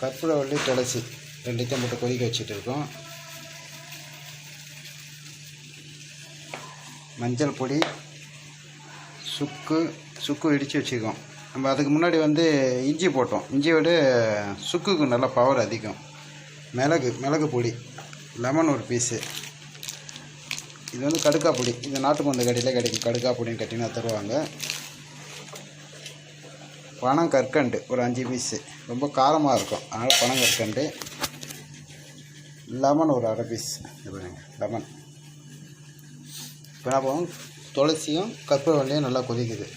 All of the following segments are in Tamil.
கற்பூரவள்ளி துளசி ரெண்டுத்தையும் போட்டு கொதிக்க வச்சுட்டு இருக்கோம். மஞ்சள் பொடி, சுக்கு இடித்து வச்சுருக்கோம். நம்ம அதுக்கு முன்னாடி இஞ்சி போட்டோம். இஞ்சியை விட சுக்குக்கு நல்லா பவர் அதிகம். மிளகு பொடி, லெமன் ஒரு பீஸு. இது கடுக்கா பொடி. இது நாட்டு மருந்து கடையில் கிடைக்கும். கடுக்கா பொடின்னு கட்டினா தருவாங்க. பனங்கற்கண்டு ஒரு 5 பீஸு. ரொம்ப காரமாக இருக்கும், அதனால் பனங்கற்கண்டு. லெமன் ஒரு அரை பீஸ். லெமன். இப்போ என்ன பண்ணுவோம், துளசியும் கற்பூரவள்ளியும் நல்லா கொதிக்குது.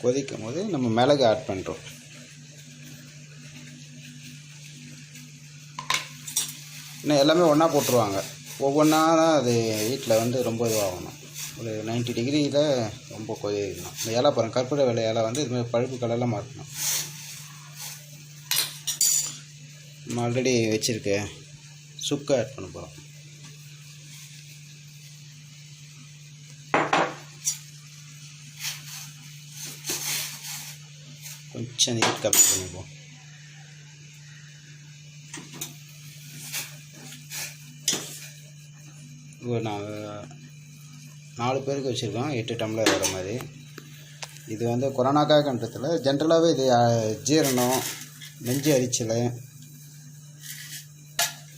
கொதிக்கும் போது நம்ம மிளகு ஆட் பண்ணுறோம். இன்னும் எல்லாமே ஒன்றா போட்டுருவாங்க. ஒவ்வொன்றா தான் அது வீட்டில் ரொம்ப இதுவாகணும். ஒரு 90 டிகிரியில் ரொம்ப கொதிக்கணும். இந்த இலை பாருங்கள், கற்பூரவள்ளி இலை இதுமாதிரி பழுப்பு கலரில் மாற்றணும். நம்ம ஆல்ரெடி வச்சுருக்க சுக்கு ஆட் பண்ண போகிறோம். கொஞ்சம் நீர் கம்மி பண்ணிப்போம். நான் 4 பேருக்கு வச்சுருக்கோம். 8 டம்ளர் வர மாதிரி. இது கொரோனாக்காகன்றதில்ல, ஜென்ரலாகவே இது ஜீரணம், நெஞ்சு அரிச்சல்,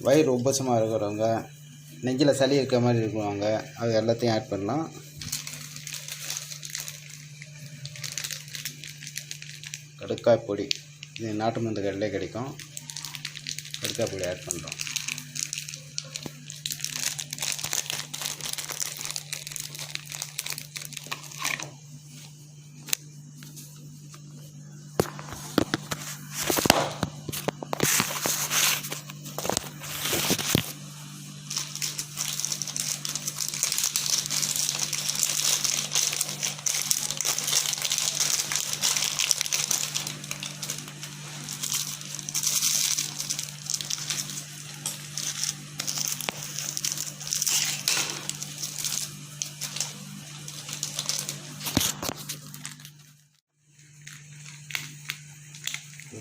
வயிறு உப்பசமாக இருக்கிறவங்க, நெஞ்சில் சளி இருக்கிற மாதிரி இருக்கிறவங்க, அது எல்லாத்தையும் ஆட் பண்ணலாம். கடுக்காய் பொடி, இது நாட்டு மருந்து கடையிலே கிடைக்கும். கடுக்காய் பொடி ஆட் பண்ணுறோம்.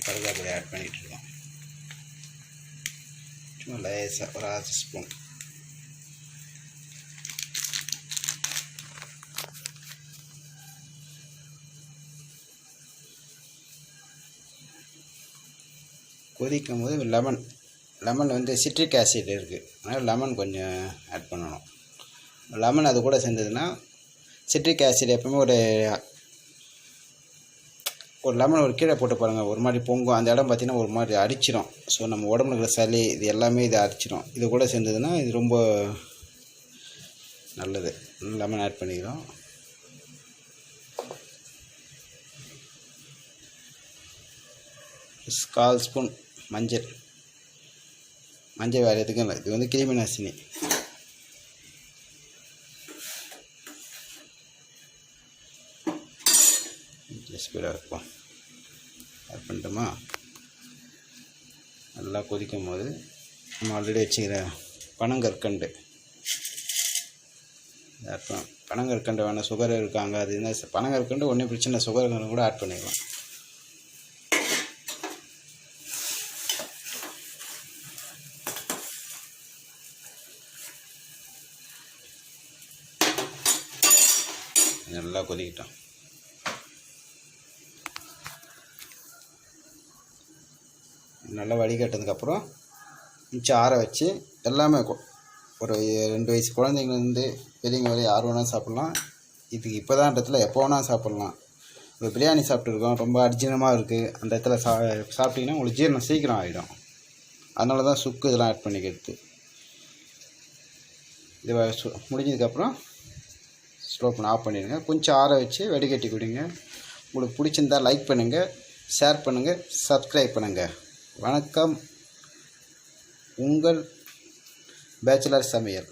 கடுக்காய் பொடி ஆட் பண்ணிகிட்ருக்கோம். சும்மா லேசாக ஒரு 1/2 ஸ்பூன். கொதிக்கும் போது லெமன் சிட்ரிக் ஆசிட் இருக்குது, அதனால் லெமன் கொஞ்சம் ஆட் பண்ணணும். லெமன் அது கூட சேர்ந்ததுன்னா, சிட்ரிக் ஆசிட் எப்பவுமே ஒரு லெமன் ஒரு கீழே போட்டு பாருங்கள், ஒரு மாதிரி பொங்கும். அந்த இடம் பார்த்திங்கன்னா ஒரு மாதிரி அரிச்சிடும். ஸோ நம்ம உடம்புல இருக்கிற சளி இது எல்லாமே இது அரிச்சிடும். இது கூட சேர்ந்ததுன்னா இது ரொம்ப நல்லது. லெமன் ஆட் பண்ணிக்கிறோம். கால் ஸ்பூன் மஞ்சள் வேறு எதுக்கும் இல்லை, இது கிருமி நாசினி. ஸ்பீடாக இருக்கும். ஆட் பண்ணிட்டோமா? நல்லா கொதிக்கும் போது நம்ம ஆல்ரெடி வச்சுக்கிற பனங்கற்கண்டு ஆட் பண்ண. பனங்கற்கண்டு வேணால் சுகர் இருக்காங்க, அது என்ன பனங்கற்கண்டு ஒன்றும் பிரச்சனை, சுகர் கூட ஆட் பண்ணிக்கலாம். நல்லா கொதிக்கிட்டோம். நல்லா வடிகட்டினதுக்கப்புறம் மிச்சம் ஆற வச்சு எல்லாமே ஒரு 2 வயசு குழந்தைங்கலேருந்து பெரியவங்க வரையும் யார் வேணால் சாப்பிட்லாம். இதுக்கு இப்போதான் இடத்துல எப்போ வேணால் சாப்பிட்லாம். இப்போ பிரியாணி சாப்பிட்ருக்கோம், ரொம்ப அர்ஜீனமாக இருக்குது, அந்த இடத்துல சாப்பிட்டிங்கன்னா உங்களுக்கு ஜீரணம் சீக்கிரம் ஆகிடும். அதனால தான் சுக்கு இதெல்லாம் ஆட் பண்ணிக்கிறது. இது முடிஞ்சதுக்கப்புறம் ஸ்லோ பண்ண ஆஃப் பண்ணிடுங்க. கொஞ்சம் ஆற வச்சு வடிகட்டி குடிங்க. உங்களுக்கு பிடிச்சிருந்தால் லைக் பண்ணுங்கள், ஷேர் பண்ணுங்கள், சப்ஸ்கிரைப் பண்ணுங்கள். வணக்கம். உங்கள் பேச்சுலர் சமையல்.